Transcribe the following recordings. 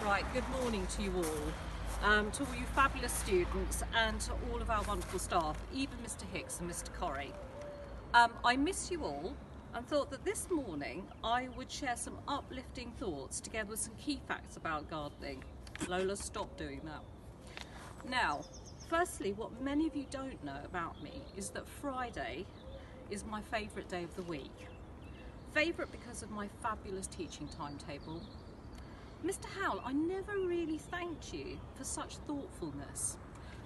Right, good morning to you all, to all you fabulous students and to all of our wonderful staff, even Mr Hicks and Mr Corrie. I miss you all and thought that this morning I would share some uplifting thoughts together with some key facts about gardening. Lola, stop doing that. Now, firstly, what many of you don't know about me is that Friday is my favourite day of the week. Favourite because of my fabulous teaching timetable. Mr Howell, I never really thanked you for such thoughtfulness.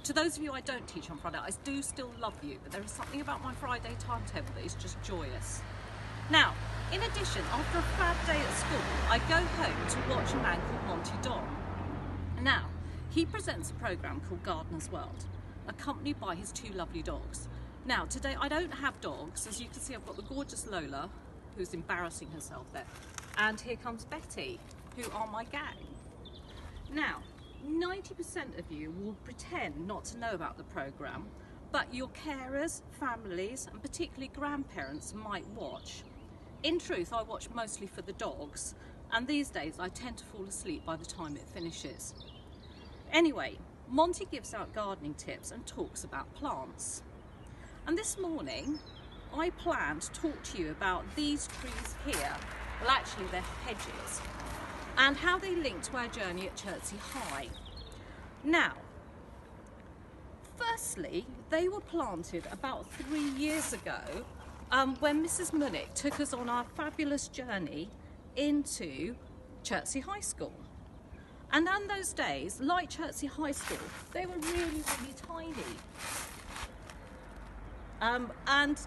To those of you I don't teach on Friday, I do still love you, but there is something about my Friday timetable that is just joyous. Now, in addition, after a fab day at school, I go home to watch a man called Monty Don. Now, he presents a programme called Gardener's World, accompanied by his two lovely dogs. Now, today I don't have dogs. As you can see, I've got the gorgeous Lola, who's embarrassing herself there, and here comes Betty, who are my gang. Now, 90% of you will pretend not to know about the programme, but your carers, families, and particularly grandparents might watch. In truth, I watch mostly for the dogs, and these days I tend to fall asleep by the time it finishes. Anyway, Monty gives out gardening tips and talks about plants. And this morning, I plan to talk to you about these trees here, well actually they're hedges, and how they link to our journey at Chertsey High. Now, firstly, they were planted about 3 years ago when Mrs Munnick took us on our fabulous journey into Chertsey High School. And on those days, like Chertsey High School, they were really, really tiny. And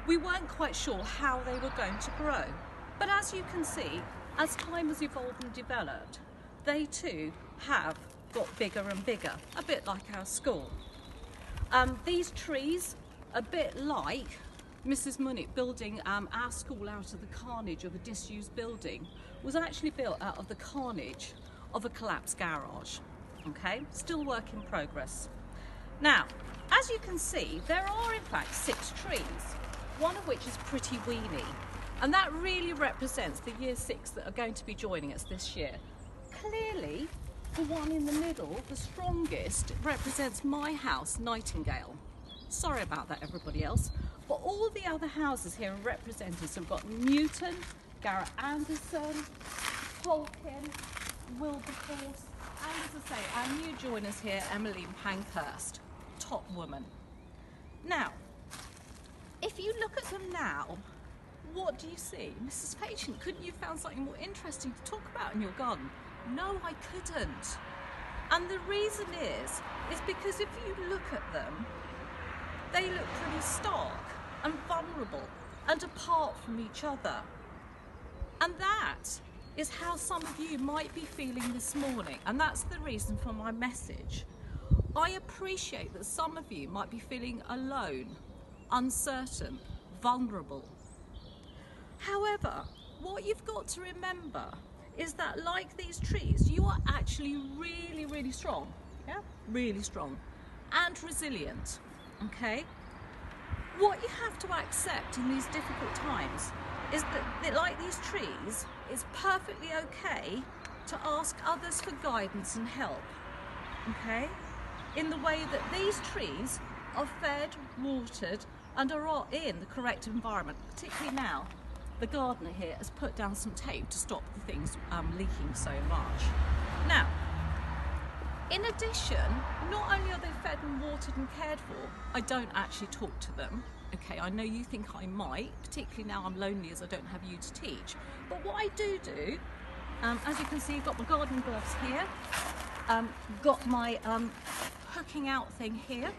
we weren't quite sure how they were going to grow. But as you can see, as time has evolved and developed, they too have got bigger and bigger, a bit like our school. These trees, a bit like Mrs Munnick building our school out of the carnage of a disused building, was actually built out of the carnage of a collapsed garage. Okay, still work in progress. Now, as you can see, there are in fact 6 trees, one of which is pretty weeny. And that really represents the year 6 that are going to be joining us this year. Clearly, the one in the middle, the strongest, represents my house, Nightingale. Sorry about that, everybody else. But all the other houses here are represented. So we've got Newton, Garrett Anderson, Tolkien, Wilberforce, and as I say, our new joiners here, Emmeline Pankhurst, top woman. Now, if you look at them now, what do you see? Mrs Fagent, couldn't you found something more interesting to talk about in your garden? No, I couldn't. And the reason is because if you look at them, they look pretty stark and vulnerable and apart from each other. And that is how some of you might be feeling this morning. And that's the reason for my message. I appreciate that some of you might be feeling alone, uncertain, vulnerable. However, what you've got to remember is that like these trees, you are actually really, really strong, yeah, really strong and resilient, okay? What you have to accept in these difficult times is that like these trees, it's perfectly okay to ask others for guidance and help, okay? In the way that these trees are fed, watered, and are in the correct environment, particularly now. The gardener here has put down some tape to stop the things leaking so much. Now, in addition, not only are they fed and watered and cared for, I don't actually talk to them. Okay, I know you think I might, particularly now I'm lonely as I don't have you to teach. But what I do, as you can see, I've got my garden gloves here, got my hooking out thing here.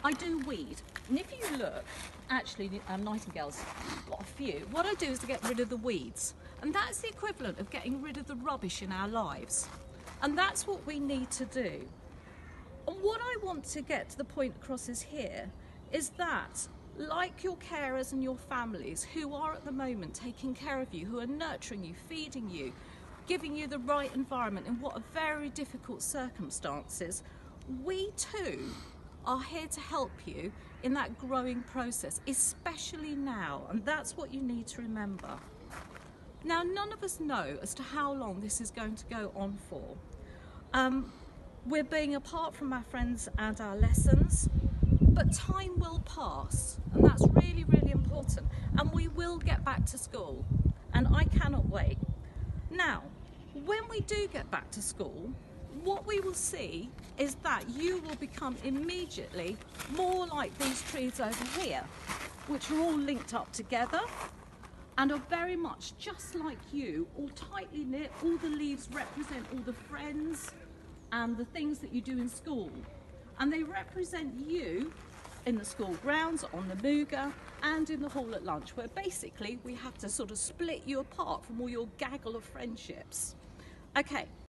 I do weed, and if you look, actually Nightingale's got a few. What I do is to get rid of the weeds, and that's the equivalent of getting rid of the rubbish in our lives, and that's what we need to do. And what I want to get to the point across is here, is that like your carers and your families who are at the moment taking care of you, who are nurturing you, feeding you, giving you the right environment in what are very difficult circumstances, we too are here to help you in that growing process, especially now, and that's what you need to remember. Now, none of us know as to how long this is going to go on for. We're being apart from our friends and our lessons, but time will pass, and that's really, really important. And we will get back to school, and I cannot wait. Now, when we do get back to school, what we will see is that you will become immediately more like these trees over here, which are all linked up together and are very much just like you, all tightly knit. All the leaves represent all the friends and the things that you do in school. And they represent you in the school grounds, on the Muga, and in the hall at lunch, where basically we have to sort of split you apart from all your gaggle of friendships. Okay.